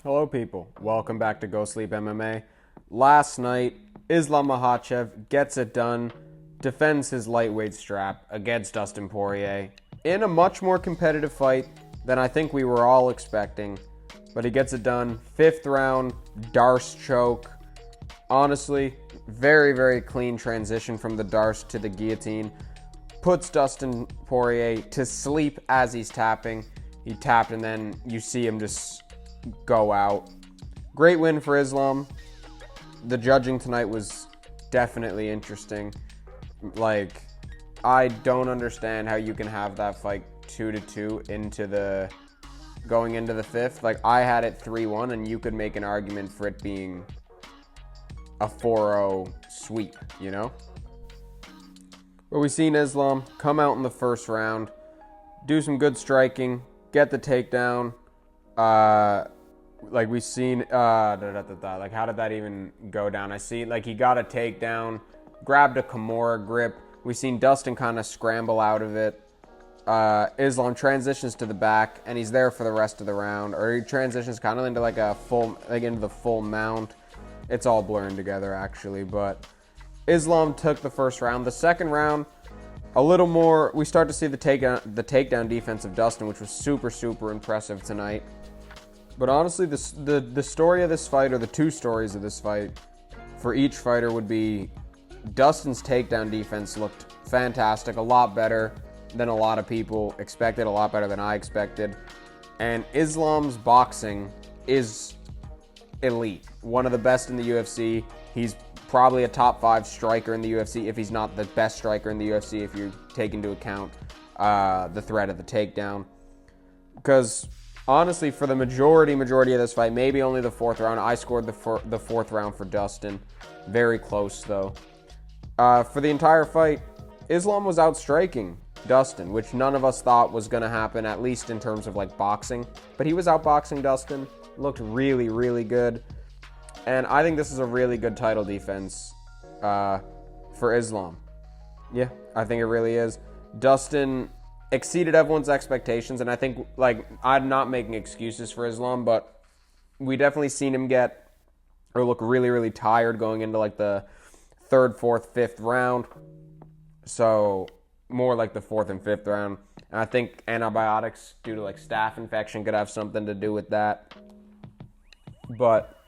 Hello, people. Welcome back to Go Sleep MMA. Last night, Islam Makhachev gets it done, defends his lightweight strap against Dustin Poirier in a much more competitive fight than I think we were all expecting. But he gets it done. 5th round, Darce choke. Honestly, very, very clean transition from the Darce to the guillotine. Puts Dustin Poirier to sleep as he's tapping. He tapped and then you see him just go out. Great win for Islam. The judging tonight was definitely interesting. I don't understand how you can have that fight 2-2 going into the 5th. I had it 3-1 and you could make an argument for it being a 4-0 sweep, you know? But we've seen Islam come out in the first round, do some good striking, get the takedown. We've seen, how did that even go down? I see, he got a takedown, grabbed a Kimura grip. We've seen Dustin kind of scramble out of it. Islam transitions to the back, and he's there for the rest of the round. Or he transitions kind of into into the full mount. It's all blurring together, actually, but Islam took the first round. The second round, a little more, we start to see the takedown defense of Dustin, which was super, super impressive tonight. But honestly, the story of this fight, or the two stories of this fight, for each fighter would be Dustin's takedown defense looked fantastic, a lot better than a lot of people expected, a lot better than I expected. And Islam's boxing is elite, one of the best in the UFC. He's probably a top 5 striker in the UFC, if he's not the best striker in the UFC, if you take into account the threat of the takedown. Because honestly, for the majority of this fight, maybe only the 4th round, I scored the 4th round for Dustin. Very close, though. For the entire fight, Islam was outstriking Dustin, which none of us thought was going to happen, at least in terms of boxing. But he was outboxing Dustin, looked really, really good. And I think this is a really good title defense for Islam. Yeah, I think it really is. Dustin exceeded everyone's expectations, and I think, I'm not making excuses for Islam, but we definitely seen him look really, really tired going into the 3rd, 4th, 5th round. So more the 4th and 5th round. And I think antibiotics due to staph infection could have something to do with that. But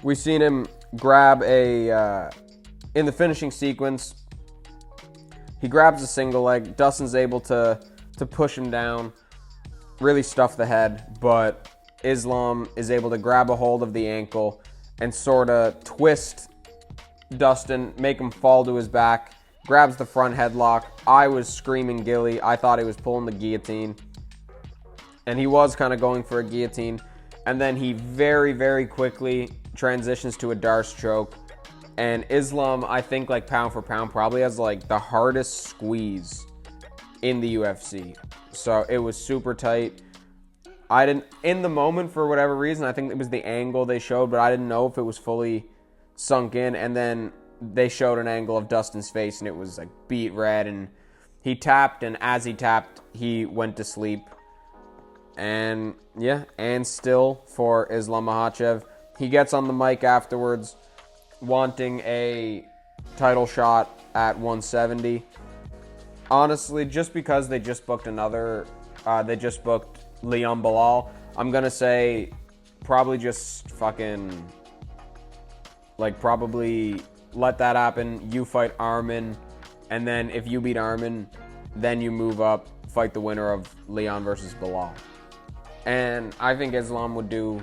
we've seen him grab in the finishing sequence, he grabs a single leg. Dustin's able to push him down, really stuff the head, but Islam is able to grab a hold of the ankle and sort of twist Dustin, make him fall to his back, grabs the front headlock. I was screaming gilly. I thought he was pulling the guillotine, and he was kind of going for a guillotine. And then he very, very quickly transitions to a Darce choke. And Islam, I think, pound for pound, probably has, the hardest squeeze in the UFC. So it was super tight. In the moment, for whatever reason, I think it was the angle they showed, but I didn't know if it was fully sunk in. And then they showed an angle of Dustin's face, and it was, beet red. And he tapped, and as he tapped, he went to sleep. And, yeah, and still for Islam Makhachev, he gets on the mic afterwards, wanting a title shot at 170. Honestly, just because they just booked Leon Bilal, I'm going to say probably just probably let that happen. You fight Arman, and then if you beat Arman, then you move up, fight the winner of Leon versus Bilal. And I think Islam would do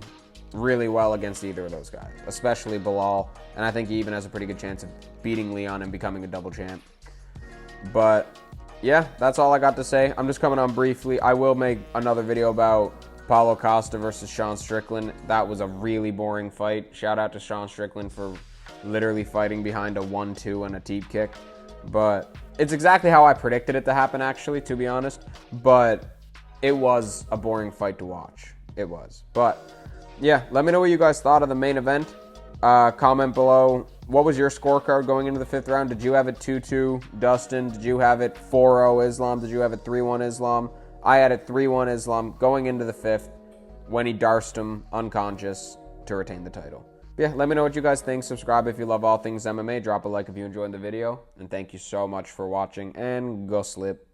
really well against either of those guys, especially Bilal. And I think he even has a pretty good chance of beating Leon and becoming a double champ. But yeah, that's all I got to say. I'm just coming on briefly. I will make another video about Paulo Costa versus Sean Strickland. That was a really boring fight. Shout out to Sean Strickland for literally fighting behind a 1-2 and a teep kick. But it's exactly how I predicted it to happen, actually, to be honest. But it was a boring fight to watch. It was. But yeah, let me know what you guys thought of the main event. Comment below. What was your scorecard going into the 5th round? Did you have it 2-2 Dustin? Did you have it 4-0 Islam? Did you have it 3-1 Islam? I had it 3-1 Islam going into the 5th. when he darsed him unconscious to retain the title. But yeah, let me know what you guys think. Subscribe if you love all things MMA. Drop a like if you enjoyed the video. And thank you so much for watching. And go slip.